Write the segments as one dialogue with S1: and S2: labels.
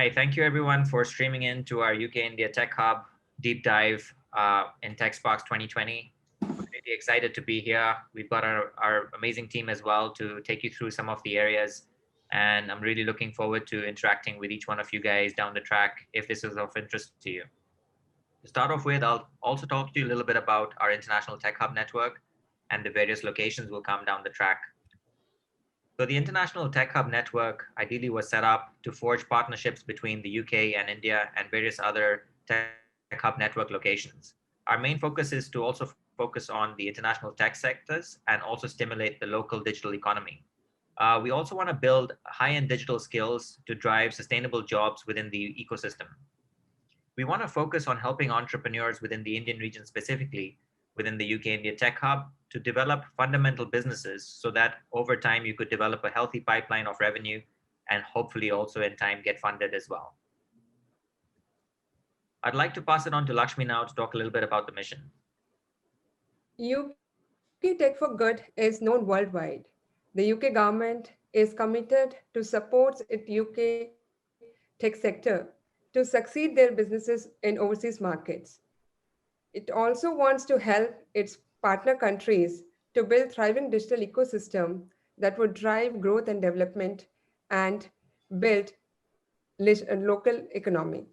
S1: Hi, thank you everyone for streaming in to our UK India Tech Hub deep dive in TechSparks 2020. We're really excited to be here. We've got our amazing team as well to take you through some of the areas. And I'm really looking forward to interacting with each one of you guys down the track if this is of interest to you. To start off with, I'll also talk to you a little bit about our International Tech Hub network and the various locations we'll come down the track. So the International Tech Hub network ideally was set up to forge partnerships between the UK and India and various other Tech Hub network locations. Our main focus is to also focus on the international tech sectors and also stimulate the local digital economy. We also want to build high-end digital skills to drive sustainable jobs within the ecosystem. We want to focus on helping entrepreneurs within the Indian region specifically within the UK India Tech Hub to develop fundamental businesses so that over time you could develop a healthy pipeline of revenue and hopefully also in time get funded as well. I'd like to pass it on to Lakshmi now to talk a little bit about the mission.
S2: UK Tech for Good is known worldwide. The UK government is committed to support its UK tech sector to succeed their businesses in overseas markets. It also wants to help its partner countries to build thriving digital ecosystem that would drive growth and development and build local economy.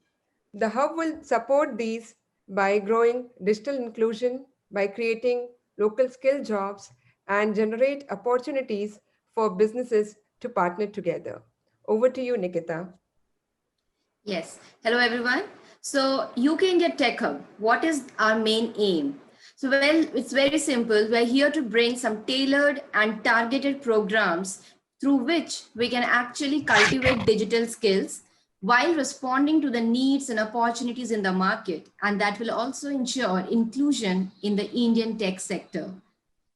S2: The hub will support these by growing digital inclusion, by creating local skill jobs, and generate opportunities for businesses to partner together. Over to you, Nikita.
S3: Yes. Hello, everyone. So UK India Tech Hub, what is our main aim? So, well, it's very simple. We're here to bring some tailored and targeted programs through which we can actually cultivate digital skills while responding to the needs and opportunities in the market. And that will also ensure inclusion in the Indian tech sector.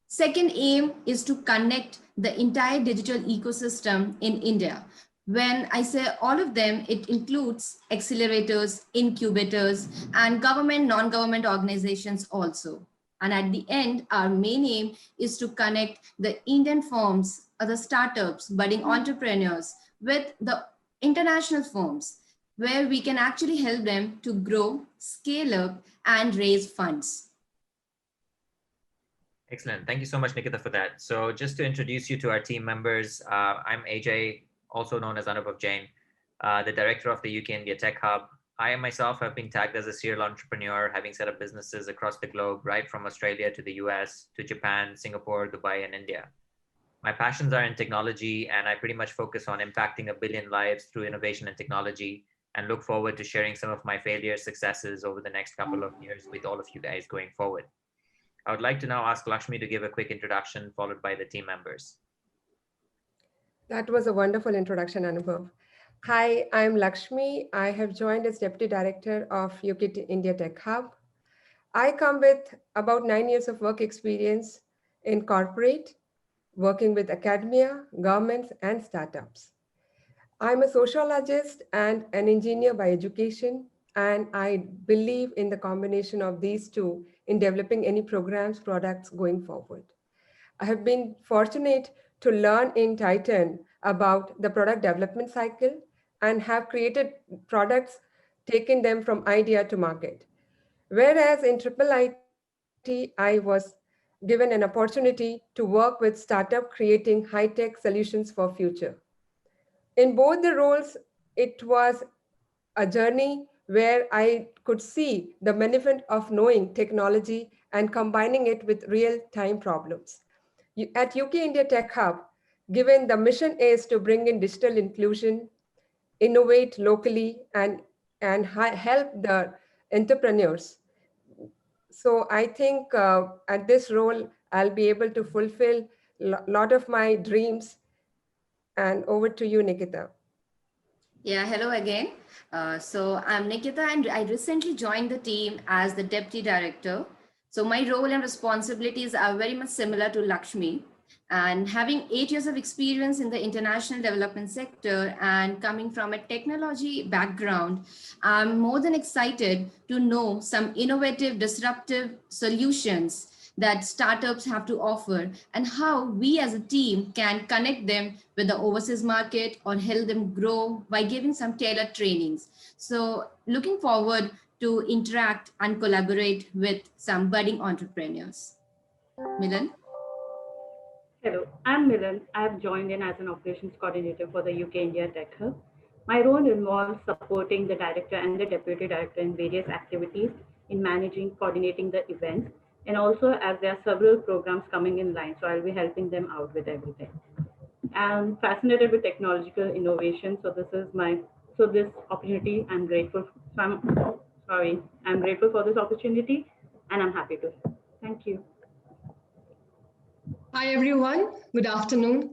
S3: Second aim is to connect the entire digital ecosystem in India. When I say all of them, it includes accelerators, incubators, and government, non-government organizations also. And at the end, our main aim is to connect the Indian firms, other startups, budding entrepreneurs with the international firms, where we can actually help them to grow, scale up, and raise funds.
S1: Excellent. Thank you so much, Nikita, for that. So just to introduce you to our team members, I'm AJ, also known as Anubhav Jain, the director of the UK India Tech Hub. I myself have been tagged as a serial entrepreneur, having set up businesses across the globe, right from Australia to the US, to Japan, Singapore, Dubai, and India. My passions are in technology, and I pretty much focus on impacting 1 billion lives through innovation and technology, and look forward to sharing some of my failures, successes over the next couple of years with all of you guys going forward. I would like to now ask Lakshmi to give a quick introduction, followed by the team members.
S2: That was a wonderful introduction, Anubhav. Hi, I'm Lakshmi. I have joined as Deputy Director of UK India Tech Hub. I come with about 9 years of work experience in corporate, working with academia, governments, and startups. I'm a sociologist and an engineer by education, and I believe in the combination of these two in developing any programs, products going forward. I have been fortunate to learn in Titan about the product development cycle and have created products, taken them from idea to market. Whereas in Triple IT, I was given an opportunity to work with startup creating high-tech solutions for future. In both the roles, it was a journey where I could see the benefit of knowing technology and combining it with real-time problems. At UK India Tech Hub, given the mission is to bring in digital inclusion, innovate locally, and help the entrepreneurs. So I think at this role, I'll be able to fulfill a lot of my dreams. And over to you, Nikita.
S3: Yeah, hello again. So I'm Nikita, and I recently joined the team as the Deputy Director. So my role and responsibilities are very much similar to Lakshmi. And having 8 years of experience in the international development sector and coming from a technology background, I'm more than excited to know some innovative, disruptive solutions that startups have to offer, and how we as a team can connect them with the overseas market or help them grow by giving some tailored trainings. So looking forward to interact and collaborate with some budding entrepreneurs. Milan?
S4: Hello, I'm Milan. I have joined in as an operations coordinator for the UK India Tech Hub. My role involves supporting the director and the deputy director in various activities in managing, coordinating the events, and also as there are several programs coming in line, so I'll be helping them out with everything. I'm fascinated with technological innovation, so this opportunity I'm grateful. I'm grateful for this opportunity, and I'm happy to. Thank you.
S5: Hi, everyone. Good afternoon.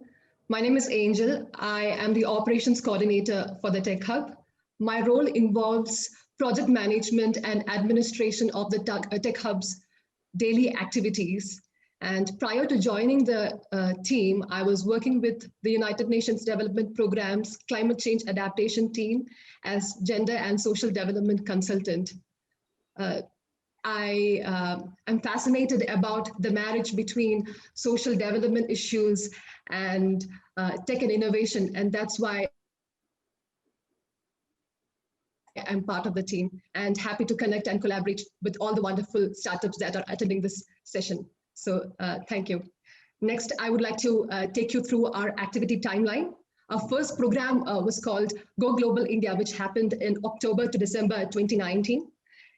S5: My name is Angel. I am the operations coordinator for the Tech Hub. My role involves project management and administration of the Tech Hub's daily activities. And prior to joining the team, I was working with the United Nations Development Programme's Climate Change Adaptation Team as Gender and Social Development Consultant. I am fascinated about the marriage between social development issues and tech and innovation, and that's why I'm part of the team and happy to connect and collaborate with all the wonderful startups that are attending this session. So thank you. Next, I would like to take you through our activity timeline. Our first program was called Go Global India, which happened in October to December 2019.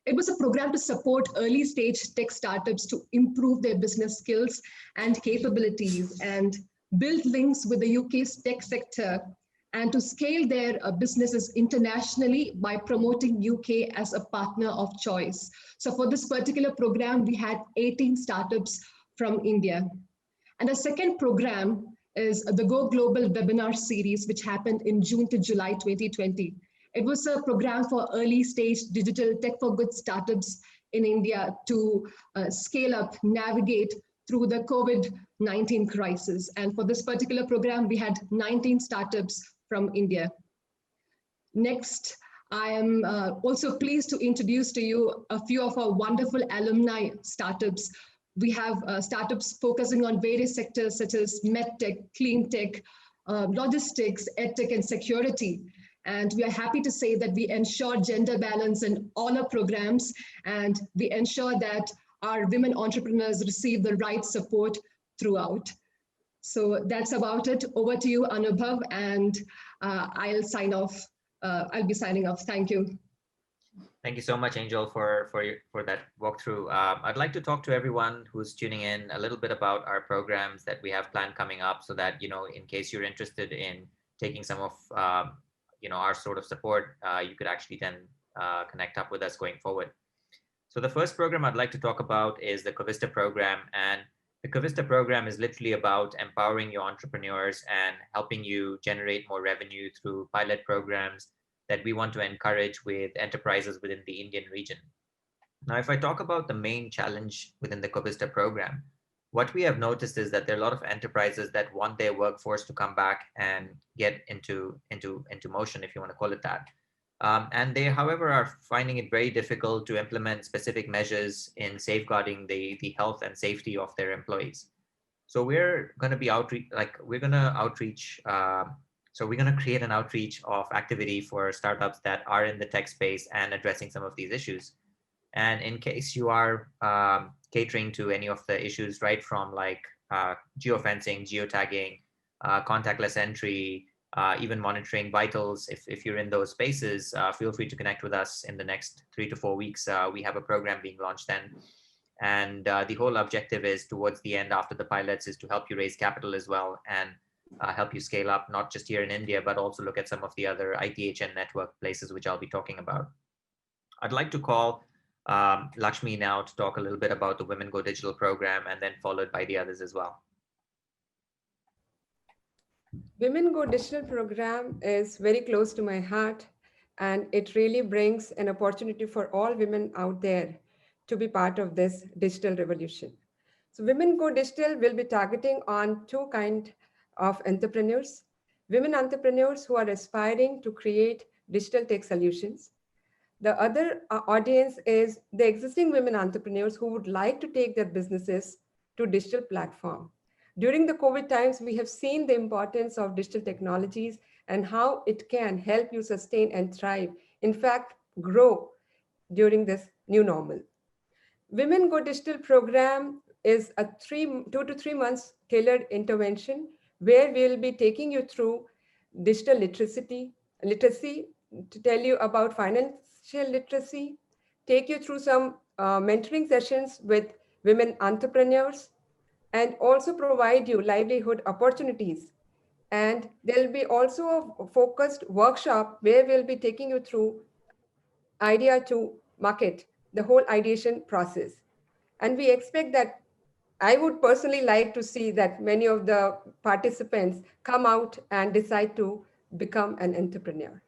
S5: It was a program to support early stage tech startups to improve their business skills and capabilities and build links with the UK's tech sector and to scale their businesses internationally by promoting UK as a partner of choice. So for this particular program, we had 18 startups from India. And the second program is the Go Global webinar series, which happened in June to July 2020. It was a program for early stage digital tech for good startups in India to scale up, navigate through the COVID-19 crisis. And for this particular program, we had 19 startups from India. Next, I am also pleased to introduce to you a few of our wonderful alumni startups. We have startups focusing on various sectors such as medtech, clean tech, logistics, edtech, and security. And we are happy to say that we ensure gender balance in all our programs, and we ensure that our women entrepreneurs receive the right support throughout. So that's about it. Over to you, Anubhav, and I'll sign off. I'll be signing off. Thank you.
S1: Thank you so much, Angel, for that walkthrough. I'd like to talk to everyone who's tuning in a little bit about our programs that we have planned coming up, so that, you know, in case you're interested in taking some of our sort of support, you could actually then connect up with us going forward. So the first program I'd like to talk about is the Covista program. And the Covista program is literally about empowering your entrepreneurs and helping you generate more revenue through pilot programs that we want to encourage with enterprises within the Indian region. Now, if I talk about the main challenge within the Covista program, what we have noticed is that there are a lot of enterprises that want their workforce to come back and get into motion, if you want to call it that. And they, however, are finding it very difficult to implement specific measures in safeguarding the health and safety of their employees. So we're going to be So we're going to create an outreach of activity for startups that are in the tech space and addressing some of these issues. And in case you are catering to any of the issues, right from like geofencing, geotagging, contactless entry, even monitoring vitals, if you're in those spaces, feel free to connect with us in the next 3 to 4 weeks. We have a program being launched then. And the whole objective is towards the end after the pilots is to help you raise capital as well and help you scale up, not just here in India, but also look at some of the other ITHN network places, which I'll be talking about. I'd like to call Lakshmi now to talk a little bit about the Women Go Digital program, and then followed by the others as well.
S2: Women Go Digital program is very close to my heart, and it really brings an opportunity for all women out there to be part of this digital revolution. So Women Go Digital will be targeting on two kinds of entrepreneurs: women entrepreneurs who are aspiring to create digital tech solutions. The other audience is the existing women entrepreneurs who would like to take their businesses to digital platform. During the COVID times, we have seen the importance of digital technologies and how it can help you sustain and thrive. In fact, grow during this new normal. Women Go Digital program is a 2 to 3 months tailored intervention where we'll be taking you through digital literacy to tell you about financial literacy, take you through some mentoring sessions with women entrepreneurs, and also provide you livelihood opportunities. And there'll be also a focused workshop where we'll be taking you through idea to market, the whole ideation process. And we expect that I would personally like to see that many of the participants come out and decide to become an entrepreneur.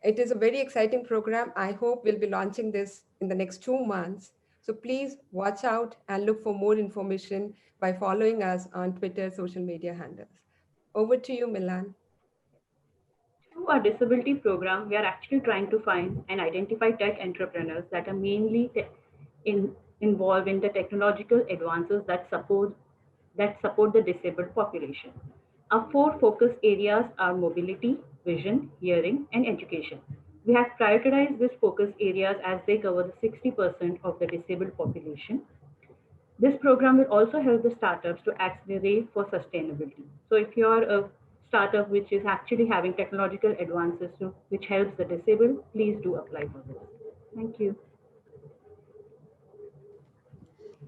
S2: It is a very exciting program. I hope we'll be launching this in the next 2 months. So please watch out and look for more information by following us on Twitter, social media handles. Over to you, Milan.
S4: Through our disability program, we are actually trying to find and identify tech entrepreneurs that are mainly involved in the technological advances that support the disabled population. Our four focus areas are mobility, vision, hearing, and education. We have prioritized these focus areas as they cover the 60% of the disabled population. This program will also help the startups to accelerate for sustainability. So if you're a startup which is actually having technological advances which helps the disabled, please do apply for this. Thank you.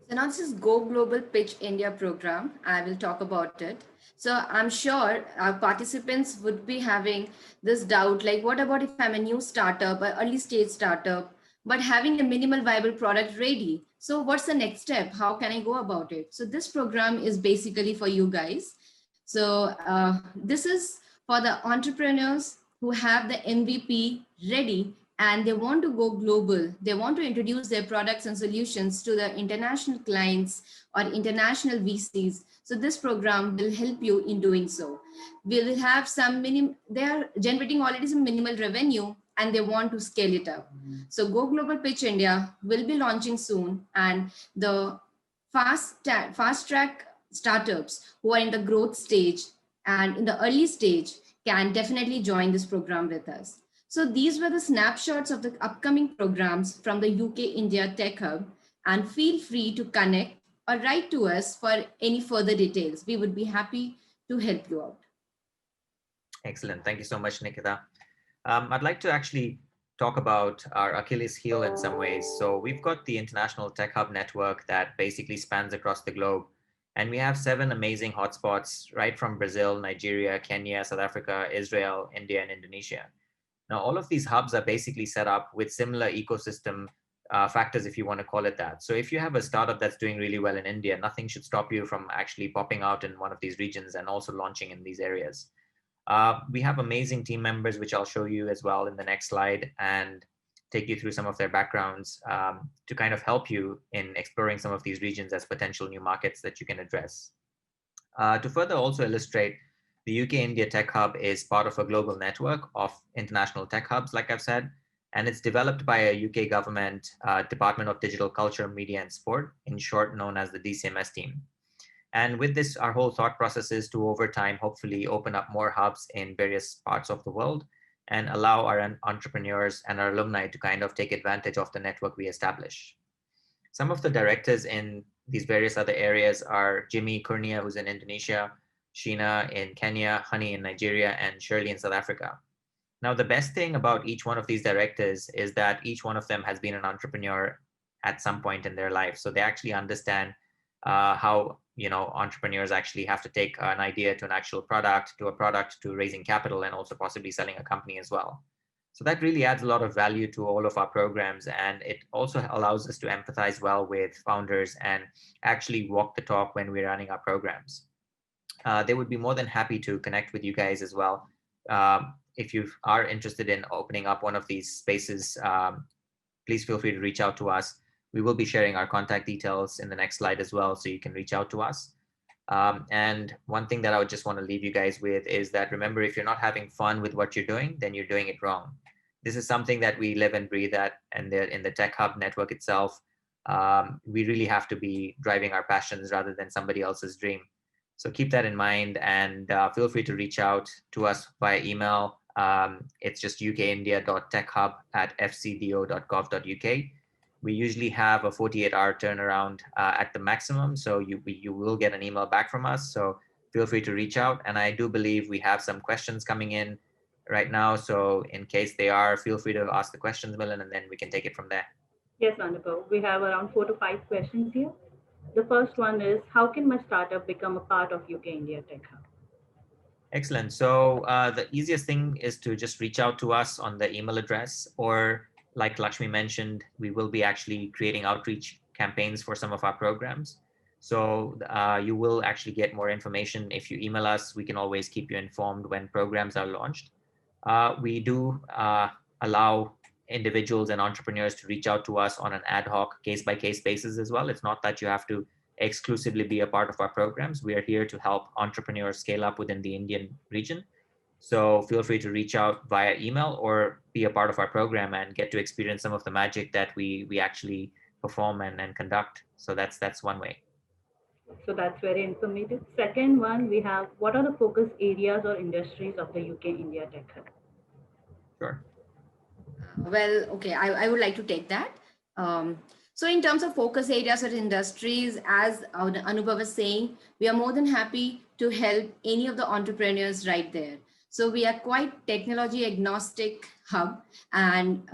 S3: So now this is Go Global Pitch India program. I will talk about it. So I'm sure our participants would be having this doubt, like what about if I'm a new startup, an early stage startup, but having a minimal viable product ready? So what's the next step? How can I go about it? So this program is basically for you guys. So this is for the entrepreneurs who have the MVP ready and they want to go global. They want to introduce their products and solutions to the international clients or international VCs. So this program will help you in doing so. We will have they are generating already some minimal revenue and they want to scale it up. So Go Global Pitch India will be launching soon, and the fast track startups who are in the growth stage and in the early stage can definitely join this program with us. So these were the snapshots of the upcoming programs from the UKIndia Tech Hub, and feel free to connect or write to us for any further details. We would be happy to help you out.
S1: Excellent. Thank you so much, Nikita. I'd like to actually talk about our Achilles heel in some ways. So we've got the International Tech Hub network that basically spans across the globe. And we have 7 amazing hotspots right from Brazil, Nigeria, Kenya, South Africa, Israel, India, and Indonesia. Now, all of these hubs are basically set up with similar ecosystem factors, if you want to call it that. So if you have a startup that's doing really well in India, nothing should stop you from actually popping out in one of these regions and also launching in these areas. We have amazing team members, which I'll show you as well in the next slide, and take you through some of their backgrounds to kind of help you in exploring some of these regions as potential new markets that you can address. To further also illustrate, the UKIndia Tech Hub is part of a global network of international tech hubs, like I've said, and it's developed by a UK government Department of Digital Culture, Media and Sport, in short known as the DCMS team. And with this, our whole thought process is to, over time, hopefully open up more hubs in various parts of the world and allow our entrepreneurs and our alumni to kind of take advantage of the network we establish. Some of the directors in these various other areas are Jimmy Kurnia, who's in Indonesia, Sheena in Kenya, Honey in Nigeria, and Shirley in South Africa. Now, the best thing about each one of these directors is that each one of them has been an entrepreneur at some point in their life. So they actually understand how entrepreneurs actually have to take an idea to an actual product, to a product, to raising capital, and also possibly selling a company as well. So that really adds a lot of value to all of our programs, and it also allows us to empathize well with founders and actually walk the talk when we're running our programs. They would be more than happy to connect with you guys as well. If you are interested in opening up one of these spaces, please feel free to reach out to us. We will be sharing our contact details in the next slide as well, so you can reach out to us. And one thing that I would just want to leave you guys with is that, remember, if you're not having fun with what you're doing, then you're doing it wrong. this is something that we live and breathe at, and in the Tech Hub network itself. We really have to be driving our passions rather than somebody else's dream. So keep that in mind, and feel free to reach out to us via email. It's just ukindia.techhub@fcdo.gov.uk. We usually have a 48-hour turnaround at the maximum, so you will get an email back from us. So feel free to reach out, and I do believe we have some questions coming in right now. So in case they are, feel free to ask the questions, Milan, and then we can take it from there.
S4: Yes, Anubhav. We have around 4 to 5 questions here. The first one is, how can my startup become a part of UK India Tech Hub?
S1: Excellent. So the easiest thing is to just reach out to us on the email address, or like Lakshmi mentioned, we will be actually creating outreach campaigns for some of our programs. So you will actually get more information if you email us. We can always keep you informed when programs are launched. We do allow individuals and entrepreneurs to reach out to us on an ad hoc case-by-case basis as well. It's not that you have to exclusively be a part of our programs. We are here to help entrepreneurs scale up within the Indian region. So feel free to reach out via email or be a part of our program and get to experience some of the magic that we actually perform and conduct. So that's one way.
S4: So that's very informative. Second one, we have, what are the focus areas or industries of the UK India Tech Hub?
S1: Sure.
S3: Well, okay, I would like to take that. So in terms of focus areas or industries, as Anubhav was saying, we are more than happy to help any of the entrepreneurs right there. So we are quite technology agnostic hub, and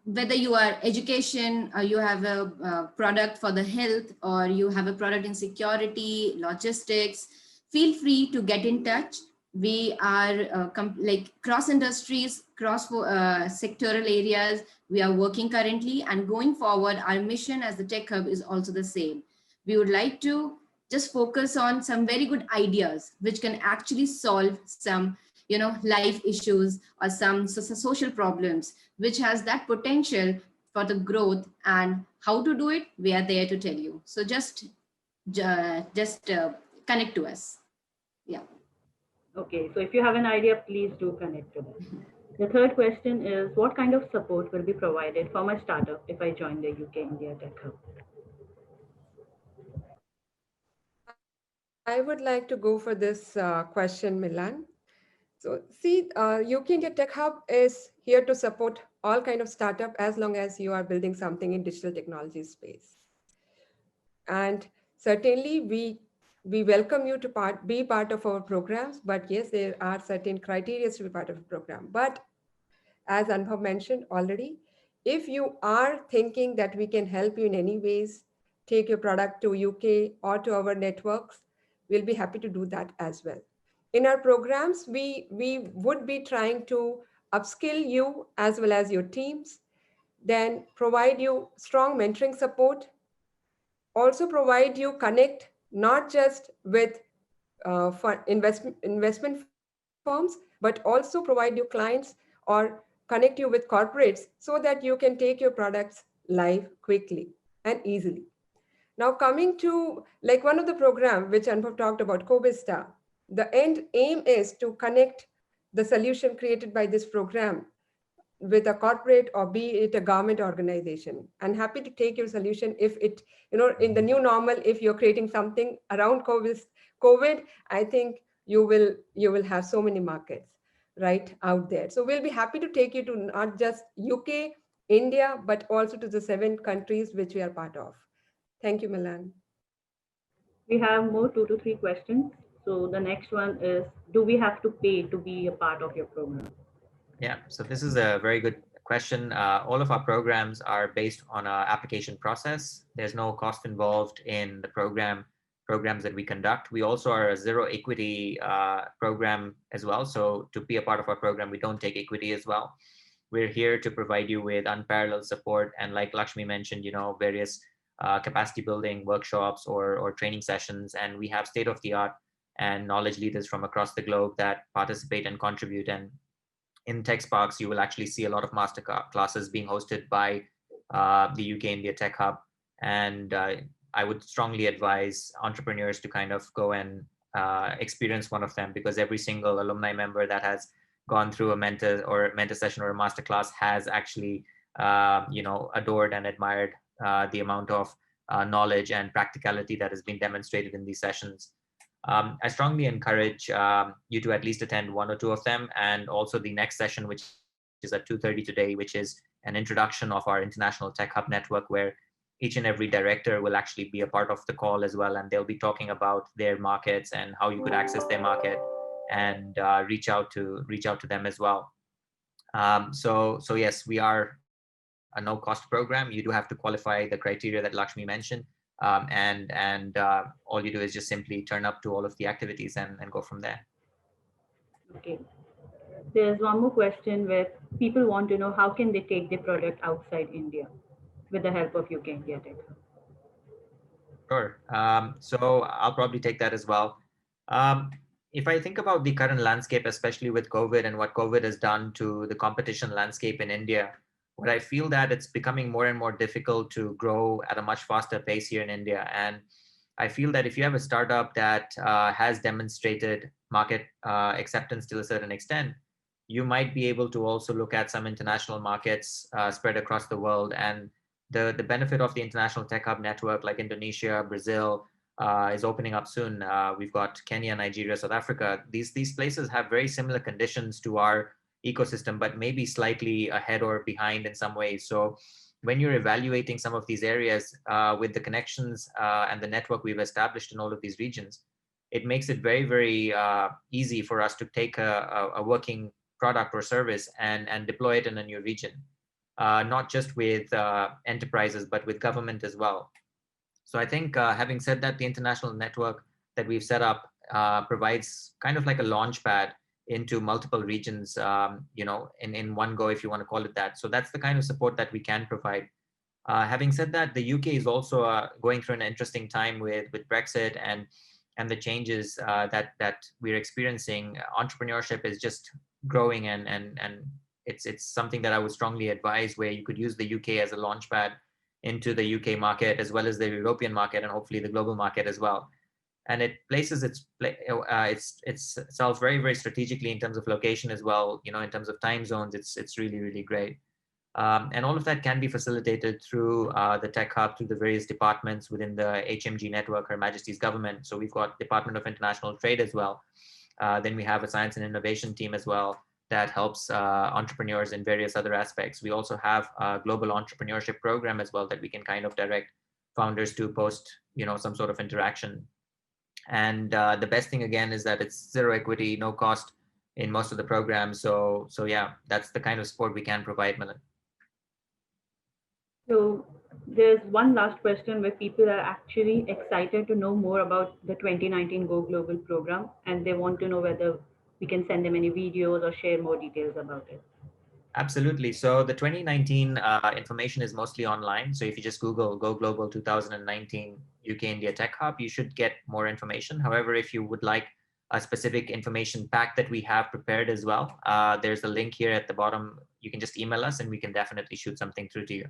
S3: whether you are education, or you have a product for the health, or you have a product in security, logistics, feel free to get in touch. We are like cross industries, cross sectoral areas. We are working currently, and going forward, our mission as the Tech Hub is also the same. We would like to just focus on some very good ideas which can actually solve some, life issues or some social problems, which has that potential for the growth. And how to do it, we are there to tell you. So just connect to us. Yeah.
S4: Okay, so if you have an idea, please do connect to them. The third question is, what kind of support will be provided for my startup if I join the UK India Tech Hub?
S2: I would like to go for this question, Milan. So see, UK India Tech Hub is here to support all kind of startup as long as you are building something in digital technology space. And certainly we welcome you to be part of our programs, but yes, there are certain criteria to be part of a program. But as Anubhav mentioned already, if you are thinking that we can help you in any ways, take your product to UK or to our networks, we'll be happy to do that as well. In our programs, we would be trying to upskill you as well as your teams, then provide you strong mentoring support, also provide you connect not just with investment firms, but also provide you clients or connect you with corporates so that you can take your products live quickly and easily. Now coming to like one of the program which Anubhav talked about, Covista, the end aim is to connect the solution created by this program with a corporate or be it a government organization, and happy to take your solution if it, in the new normal, if you're creating something around COVID, I think you will have so many markets right out there. So we'll be happy to take you to not just UK, India, but also to the 7 countries which we are part of. Thank you, Milan.
S4: We have more 2 to 3 questions. So the next one is, do we have to pay to be a part of your program?
S1: Yeah, so this is a very good question. All of our programs are based on an application process. There's no cost involved in the programs that we conduct. We also are a zero equity program as well. So to be a part of our program, we don't take equity as well. We're here to provide you with unparalleled support. And like Lakshmi mentioned, various capacity building workshops or training sessions. And we have state-of-the-art and knowledge leaders from across the globe that participate and contribute. And in TechSparks, you will actually see a lot of master classes being hosted by the UK India Tech Hub. And I would strongly advise entrepreneurs to kind of go and experience one of them, because every single alumni member that has gone through a mentor session or a masterclass has actually, adored and admired the amount of knowledge and practicality that has been demonstrated in these sessions. I strongly encourage you to at least attend one or two of them, and also the next session, which is at 2:30 today, which is an introduction of our International Tech Hub network, where each and every director will actually be a part of the call as well, and they'll be talking about their markets and how you could access their market and reach out to them as well. So yes, we are a no-cost program. You do have to qualify the criteria that Lakshmi mentioned, and all you do is just simply turn up to all of the activities and go from there.
S4: Okay. There's one more question where people want to know how can they take the product outside India with the help of UK India Tech.
S1: Sure. So I'll probably take that as well. If I think about the current landscape, especially with COVID and what COVID has done to the competition landscape in India, what I feel that it's becoming more and more difficult to grow at a much faster pace here in India. And I feel that if you have a startup that has demonstrated market acceptance to a certain extent, you might be able to also look at some international markets spread across the world. And the benefit of the International Tech Hub network, like Indonesia, Brazil, is opening up soon. We've got Kenya, Nigeria, South Africa. These places have very similar conditions to our ecosystem, but maybe slightly ahead or behind in some ways. So when you're evaluating some of these areas with the connections and the network we've established in all of these regions, it makes it very, very easy for us to take a working product or service and deploy it in a new region, not just with enterprises, but with government as well. So I think having said that, the international network that we've set up provides kind of like a launch pad into multiple regions, in one go, if you want to call it that. So that's the kind of support that we can provide. Having said that, the UK is also going through an interesting time with Brexit and the changes that we're experiencing. Entrepreneurship is just growing, and it's something that I would strongly advise, where you could use the UK as a launch pad into the UK market, as well as the European market, and hopefully the global market as well. And it places itself very, very strategically in terms of location as well. In terms of time zones, it's really, really great. And all of that can be facilitated through the Tech Hub, through the various departments within the HMG network, Her Majesty's Government. So we've got Department of International Trade as well. Then we have a science and innovation team as well that helps entrepreneurs in various other aspects. We also have a global entrepreneurship program as well that we can kind of direct founders to post, some sort of interaction. And the best thing again is that it's zero equity, no cost in most of the programs. So yeah, that's the kind of support we can provide, Milan.
S4: So there's one last question where people are actually excited to know more about the 2019 Go Global program, and they want to know whether we can send them any videos or share more details about it.
S1: Absolutely. So the 2019 information is mostly online. So if you just Google Go Global 2019 UK India Tech Hub, you should get more information. However, if you would like a specific information pack that we have prepared as well, there's a link here at the bottom. You can just email us and we can definitely shoot something through to you.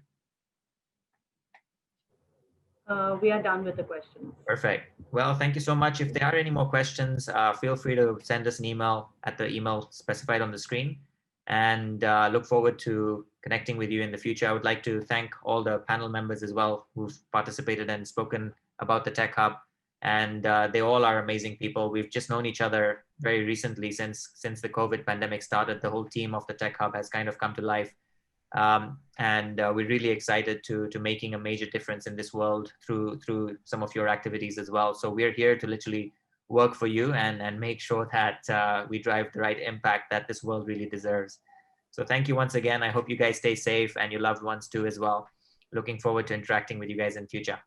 S4: We are done with the questions.
S1: Perfect. Well, thank you so much. If there are any more questions, feel free to send us an email at the email specified on the screen, and look forward to connecting with you in the future. I would like to thank all the panel members as well who've participated and spoken about the Tech Hub, and they all are amazing people. We've just known each other very recently since the COVID pandemic started. The whole team of the Tech Hub has kind of come to life. And we're really excited to making a major difference in this world through some of your activities as well. So we're here to literally work for you and make sure that we drive the right impact that this world really deserves. So thank you once again. I hope you guys stay safe and your loved ones too as well. Looking forward to interacting with you guys in future.